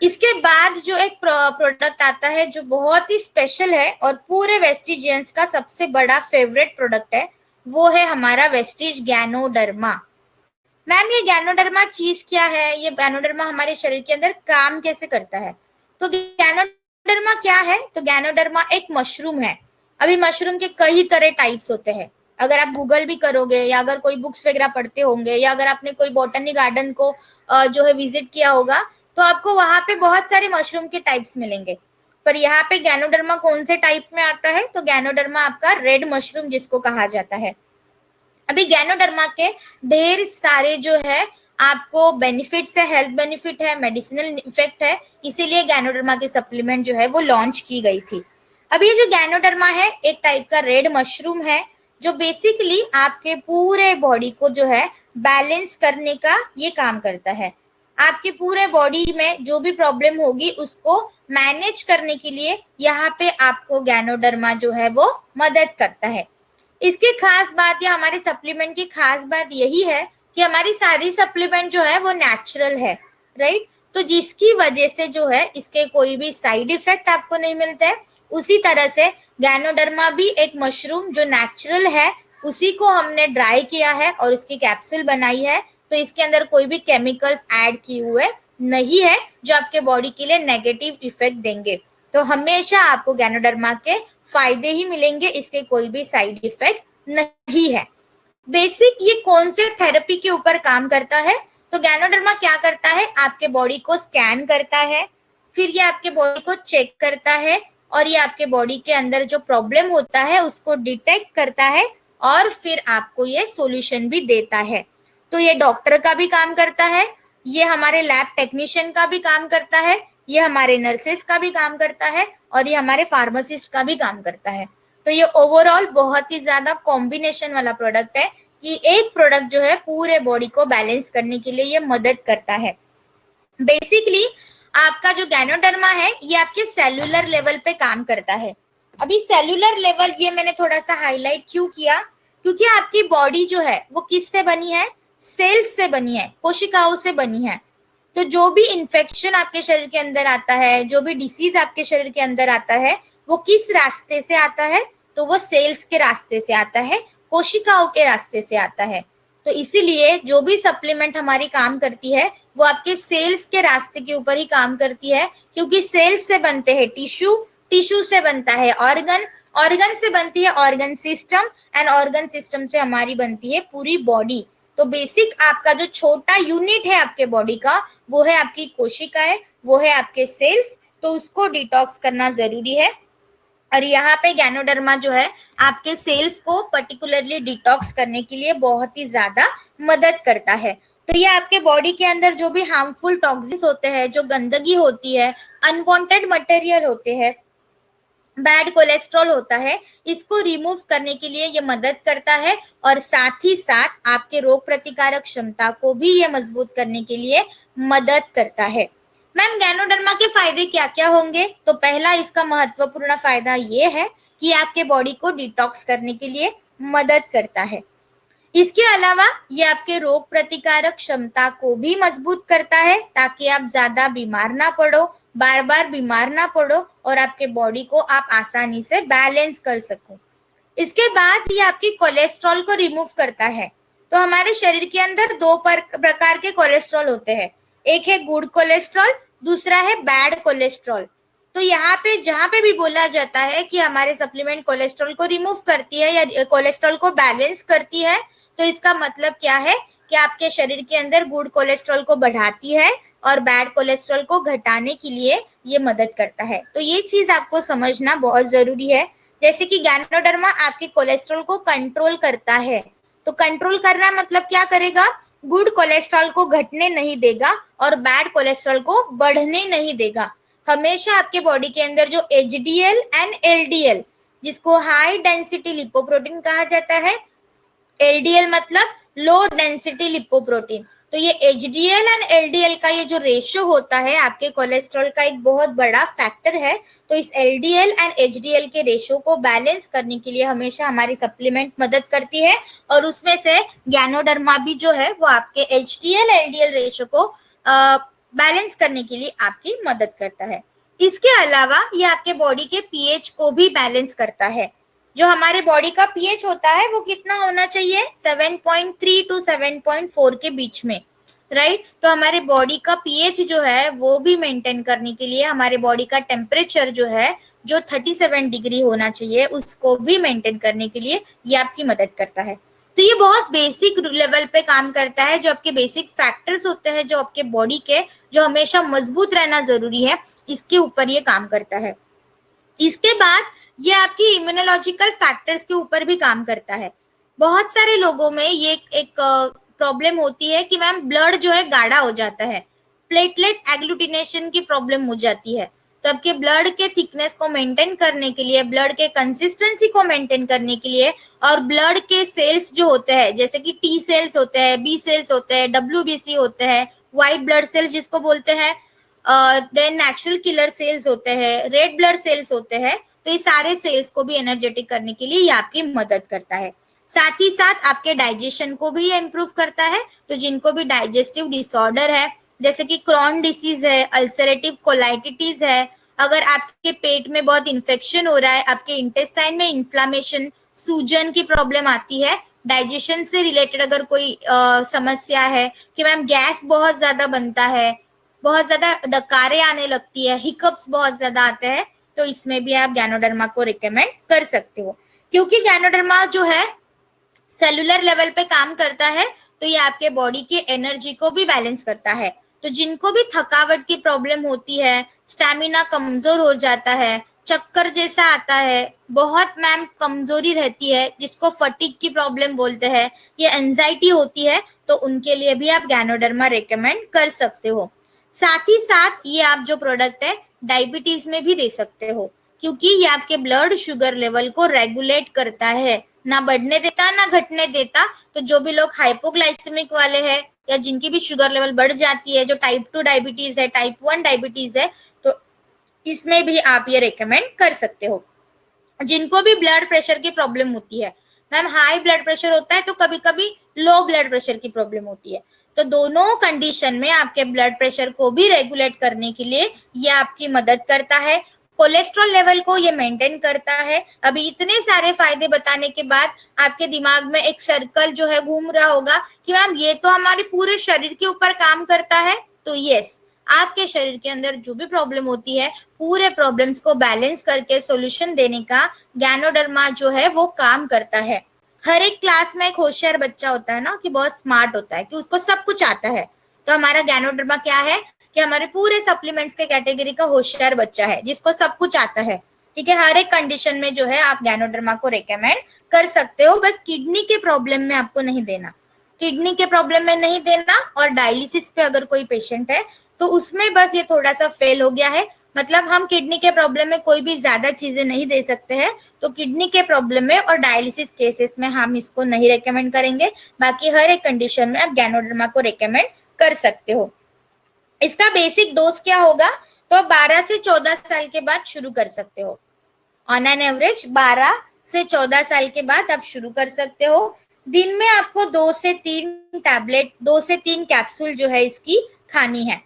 इसके बाद जो एक प्रोडक्ट आता है जो बहुत ही स्पेशल है और पूरे वेस्टिजियंस का सबसे बड़ा फेवरेट प्रोडक्ट है, वो है हमारा वेस्टिज गैनोडर्मा। मैम ये गैनोडर्मा चीज क्या है, ये गैनोडर्मा हमारे शरीर के अंदर काम कैसे करता है? तो गैनोडर्मा क्या है? तो गैनोडर्मा एक मशरूम है। अभी मशरूम के कई तरह टाइप्स होते हैं। अगर आप गूगल भी करोगे या अगर कोई बुक्स वगैरह पढ़ते होंगे या अगर आपने कोई बॉटनी गार्डन को जो है विजिट किया होगा, तो आपको वहां पे बहुत सारे मशरूम के टाइप्स मिलेंगे। पर यहाँ पे गैनोडर्मा कौन से टाइप में आता है? तो गैनोडर्मा आपका रेड मशरूम जिसको कहा जाता है। अभी गैनोडर्मा के ढेर सारे जो है आपको बेनिफिट्स है, हेल्थ बेनिफिट है, मेडिसिनल इफेक्ट है, इसीलिए गैनोडर्मा की सप्लीमेंट जो है वो लॉन्च की गई थी। अब ये जो गैनोडर्मा है एक टाइप का रेड मशरूम है जो बेसिकली आपके पूरे बॉडी को जो है बैलेंस करने का ये काम करता है। आपके पूरे बॉडी में जो भी प्रॉब्लम होगी उसको मैनेज करने के लिए यहाँ पे आपको गैनोडर्मा जो है वो मदद करता है। इसकी खास बात या हमारे सप्लीमेंट की खास बात यही है कि हमारी सारी सप्लीमेंट जो है वो नेचुरल है, राइट। तो जिसकी वजह से जो है इसके कोई भी साइड इफेक्ट आपको नहीं मिलता है। उसी तरह से गैनोडर्मा भी एक मशरूम जो नेचुरल है, उसी को हमने ड्राई किया है और इसकी कैप्सूल बनाई है। तो इसके अंदर कोई भी केमिकल्स ऐड किए हुए नहीं है जो आपके बॉडी के लिए नेगेटिव इफेक्ट देंगे। तो हमेशा आपको गैनोडर्मा के फायदे ही मिलेंगे, इसके कोई भी साइड इफेक्ट नहीं है। बेसिक ये कौन से थेरेपी के ऊपर काम करता है? तो गैनोडर्मा क्या करता है, आपके बॉडी को स्कैन करता है, फिर ये आपके बॉडी को चेक करता है और ये आपके बॉडी के अंदर जो प्रॉब्लम होता है उसको डिटेक्ट करता है और फिर आपको ये सॉल्यूशन भी देता है। तो ये डॉक्टर का भी काम करता है, ये हमारे लैब टेक्नीशियन का भी काम करता है, ये हमारे नर्सेस का भी काम करता है और ये हमारे फार्मासिस्ट का भी काम करता है। तो ये ओवरऑल बहुत ही ज्यादा कॉम्बिनेशन वाला प्रोडक्ट है कि एक प्रोडक्ट जो है पूरे बॉडी को बैलेंस करने के लिए ये मदद करता है। बेसिकली आपका जो गैनोडर्मा है ये आपके सेलुलर लेवल पे काम करता है। अभी सेलुलर लेवल ये मैंने थोड़ा सा हाईलाइट क्यों किया, क्योंकि आपकी बॉडी जो है वो किससे बनी है? सेल्स से बनी है, कोशिकाओं से बनी है। तो जो भी इन्फेक्शन आपके शरीर के अंदर आता है, जो भी डिसीज आपके शरीर के अंदर आता है, वो किस रास्ते से आता है? तो वो सेल्स के रास्ते से आता है, कोशिकाओं के रास्ते से आता है। तो इसीलिए जो भी सप्लीमेंट हमारी काम करती है वो आपके सेल्स के रास्ते के ऊपर ही काम करती है, क्योंकि सेल्स से बनते हैं टिश्यू, टिश्यू से बनता है ऑर्गन, ऑर्गन से बनती है organ system and organ system से हमारी बनती है पूरी बॉडी। तो बेसिक आपका जो छोटा यूनिट है आपके बॉडी का वो है आपकी कोशिकाएं, वो है आपके सेल्स। तो उसको डिटॉक्स करना जरूरी है और यहाँ पे गैनोडर्मा जो है आपके सेल्स को पर्टिकुलरली डिटॉक्स करने के लिए बहुत ही ज्यादा मदद करता है। तो ये आपके बॉडी के अंदर जो भी हार्मफुल टॉक्सिन्स होते हैं, जो गंदगी होती है, अनवांटेड मटेरियल होते हैं, बैड कोलेस्ट्रॉल होता है, इसको रिमूव करने के लिए ये मदद करता है और साथ ही साथ आपके रोग प्रतिकारक क्षमता को भी ये मजबूत करने के लिए मदद करता है। मैम गैनोडर्मा के फायदे क्या क्या होंगे? तो पहला इसका महत्वपूर्ण फायदा ये है कि आपके बॉडी को डिटॉक्स करने के लिए मदद करता है। इसके अलावा ये आपके रोग प्रतिकारक क्षमता को भी मजबूत करता है ताकि आप ज्यादा बीमार ना पड़ो, बार बार बीमार ना पड़ो और आपके बॉडी को आप आसानी से बैलेंस कर सको। इसके बाद ये आपकी कोलेस्ट्रॉल को रिमूव करता है। तो हमारे शरीर के अंदर दो प्रकार के कोलेस्ट्रॉल होते हैं, एक है गुड कोलेस्ट्रॉल, दूसरा है बैड कोलेस्ट्रॉल। तो यहाँ पे जहां पे भी बोला जाता है कि हमारे सप्लीमेंट कोलेस्ट्रॉल को रिमूव करती है या कोलेस्ट्रॉल को बैलेंस करती है, तो इसका मतलब क्या है कि आपके शरीर के अंदर गुड कोलेस्ट्रॉल को बढ़ाती है और बैड कोलेस्ट्रॉल को घटाने के लिए ये मदद करता है। तो ये चीज आपको समझना बहुत जरूरी है। जैसे कि गैनोडर्मा आपके कोलेस्ट्रॉल को कंट्रोल करता है, तो कंट्रोल करना मतलब क्या करेगा? गुड कोलेस्ट्रॉल को घटने नहीं देगा और बैड कोलेस्ट्रॉल को बढ़ने नहीं देगा। हमेशा आपके बॉडी के अंदर जो एचडीएल एंड एलडीएल, जिसको हाई डेंसिटी लिपोप्रोटीन कहा जाता है, एलडीएल मतलब लो डेंसिटी लिपोप्रोटीन, तो ये एचडीएल एंड एलडीएल का ये जो रेशियो होता है आपके कोलेस्ट्रॉल का एक बहुत बड़ा फैक्टर है। तो इस एलडीएल एंड एचडीएल के रेशियो को बैलेंस करने के लिए हमेशा हमारी सप्लीमेंट मदद करती है और उसमें से गैनोडर्मा भी जो है वो आपके एचडीएल एलडीएल रेशियो को बैलेंस करने के लिए आपकी मदद करता है। इसके अलावा ये आपके बॉडी के पीएच को भी बैलेंस करता है। जो हमारे बॉडी का पीएच होता है वो कितना होना चाहिए, 7.3 टू 7.4 के बीच में, राइट। तो हमारे बॉडी का पीएच जो है वो भी मेंटेन करने के लिए, हमारे बॉडी का टेम्परेचर जो है जो 37 डिग्री होना चाहिए उसको भी मेंटेन करने के लिए ये आपकी मदद करता है। तो ये बहुत बेसिक लेवल पे काम करता है। जो आपके बेसिक फैक्टर्स होते हैं जो आपके बॉडी के, जो हमेशा मजबूत रहना जरूरी है, इसके ऊपर ये काम करता है। इसके बाद ये आपकी इम्यूनोलॉजिकल फैक्टर्स के ऊपर भी काम करता है। बहुत सारे लोगों में ये एक प्रॉब्लम होती है कि मैम ब्लड जो है गाढ़ा हो जाता है, प्लेटलेट एग्लूटिनेशन की प्रॉब्लम हो जाती है। तो आपके ब्लड के थिकनेस को मेंटेन करने के लिए, ब्लड के कंसिस्टेंसी को मेंटेन करने के लिए, और ब्लड के सेल्स जो होते हैं जैसे कि टी सेल्स होते हैं, बी सेल्स होते हैं, डब्ल्यूबीसी होते हैं, व्हाइट ब्लड सेल्स जिसको बोलते हैं, देन नेचुरल किलर सेल्स होते हैं, रेड ब्लड सेल्स होते हैं। तो ये सारे सेल्स को भी एनर्जेटिक करने के लिए ये आपकी मदद करता है। साथ ही साथ आपके डाइजेशन को भी ये इम्प्रूव करता है। तो जिनको भी डाइजेस्टिव डिसऑर्डर है जैसे कि क्रॉन डिसीज है, अल्सरेटिव कोलाइटिस है, अगर आपके पेट में बहुत इन्फेक्शन हो रहा है, आपके इंटेस्टाइन में इन्फ्लामेशन, सूजन की प्रॉब्लम आती है, डाइजेशन से रिलेटेड अगर कोई समस्या है कि मैम गैस बहुत ज्यादा बनता है, बहुत ज्यादा डकारें आने लगती है, हिकअप्स बहुत ज्यादा आते हैं, तो इसमें भी आप गैनोडर्मा को रिकमेंड कर सकते हो। क्योंकि गैनोडर्मा जो है सेलुलर लेवल पे काम करता है, तो ये आपके बॉडी के एनर्जी को भी बैलेंस करता है। तो जिनको भी थकावट की प्रॉब्लम होती है, स्टैमिना कमजोर हो जाता है, चक्कर जैसा आता है, बहुत मैम कमजोरी रहती है, जिसको फटीग की प्रॉब्लम बोलते हैं, ये एंजाइटी होती है, तो उनके लिए भी आप गैनोडर्मा रिकमेंड कर सकते हो। साथ ही साथ ये आप जो प्रोडक्ट है डायबिटीज में भी दे सकते हो, क्योंकि ये आपके ब्लड शुगर लेवल को रेगुलेट करता है, ना बढ़ने देता ना घटने देता। तो जो भी लोग हाइपोग्लाइसेमिक वाले हैं या जिनकी भी शुगर लेवल बढ़ जाती है, जो टाइप 2 डायबिटीज है, टाइप 1 डायबिटीज है, तो इसमें भी आप ये रिकमेंड कर सकते हो। जिनको भी ब्लड प्रेशर की प्रॉब्लम होती है, मैम हाई ब्लड प्रेशर होता है तो कभी कभी लो ब्लड प्रेशर की प्रॉब्लम होती है, तो दोनों कंडीशन में आपके ब्लड प्रेशर को भी रेगुलेट करने के लिए ये आपकी मदद करता है। कोलेस्ट्रॉल लेवल को ये मेंटेन करता है। अभी इतने सारे फायदे बताने के बाद आपके दिमाग में एक सर्कल जो है घूम रहा होगा कि मैम ये तो हमारे पूरे शरीर के ऊपर काम करता है। तो यस, आपके शरीर के अंदर जो भी प्रॉब्लम होती है, पूरे प्रॉब्लम्स को बैलेंस करके सॉल्यूशन देने का गैनोडर्मा जो है वो काम करता है। हर एक क्लास में एक होशियार बच्चा होता है ना, कि बहुत स्मार्ट होता है, कि उसको सब कुछ आता है। तो हमारा गैनोडर्मा क्या है कि हमारे पूरे सप्लीमेंट्स के कैटेगरी का होशियार बच्चा है, जिसको सब कुछ आता है। ठीक है, हर एक कंडीशन में जो है आप गैनोडर्मा को रिकमेंड कर सकते हो। बस किडनी के प्रॉब्लम में आपको नहीं देना, किडनी के प्रॉब्लम में नहीं देना, और डायलिसिस पे अगर कोई पेशेंट है तो उसमें बस ये थोड़ा सा फेल हो गया है। मतलब हम किडनी के प्रॉब्लम में कोई भी ज्यादा चीजें नहीं दे सकते हैं, तो किडनी के प्रॉब्लम में और डायलिसिस केसेस में हम इसको नहीं रेकमेंड करेंगे। बाकी हर एक कंडीशन में आप गैनोडर्मा को रेकमेंड कर सकते हो। इसका बेसिक डोज क्या होगा, तो 12 से 14 साल के बाद शुरू कर सकते हो। ऑन एन एवरेज 12 से 14 साल के बाद आप शुरू कर सकते हो। दिन में आपको 2 से 3 टैबलेट, 2 से 3 कैप्सूल जो है इसकी खानी है।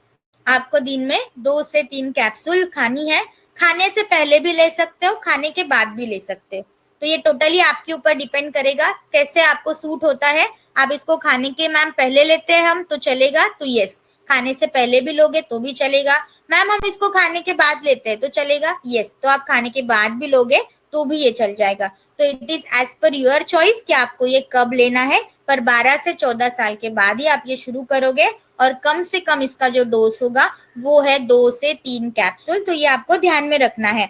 आपको दिन में 2 से 3 कैप्सूल खानी है। खाने से पहले भी ले सकते हो, खाने के बाद भी ले सकते हो। तो ये टोटली आपके ऊपर डिपेंड करेगा कैसे आपको सूट होता है। आप इसको खाने के मैम पहले लेते हैं हम तो चलेगा, तो यस। खाने से पहले भी लोगे तो भी चलेगा। मैम हम इसको खाने के बाद लेते हैं तो चलेगा, यस। तो आप खाने के बाद भी लोगे तो भी ये चल जाएगा। तो it is as per your choice कि आपको ये कब लेना है, पर 12 से 14 साल के बाद ही आप ये शुरू करोगे। और कम से कम इसका जो डोज होगा वो है 2 से 3 कैप्सूल। तो ये आपको ध्यान में रखना है,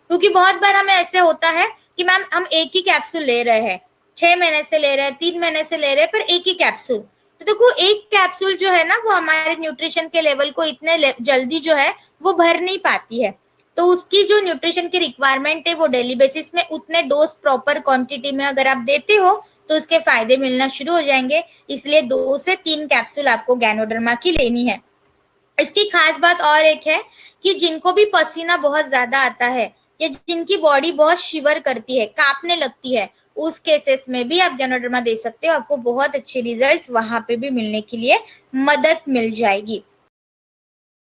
क्योंकि बहुत बार हमें ऐसे होता है कि मैम हम एक ही कैप्सूल ले रहे हैं, 6 महीने से ले रहे हैं, 3 महीने से ले रहे हैं, पर एक ही कैप्सूल। तो देखो एक कैप्सूल जो है ना वो हमारे न्यूट्रिशन के लेवल को इतने जल्दी जो है वो भर नहीं पाती है। तो उसकी जो न्यूट्रिशन की रिक्वायरमेंट है वो डेली बेसिस में उतने डोज प्रॉपर क्वांटिटी में अगर आप देते हो तो उसके फायदे मिलना शुरू हो जाएंगे। इसलिए 2 से 3 कैप्सूल आपको गैनोडर्मा की लेनी है। इसकी खास बात और एक है कि जिनको भी पसीना बहुत ज्यादा आता है या जिनकी बॉडी बहुत शिवर करती है, कांपने लगती है, उस केसेस में भी आप गैनोडर्मा दे सकते हो। आपको बहुत अच्छे रिजल्ट्स वहां पे भी मिलने के लिए मदद मिल जाएगी।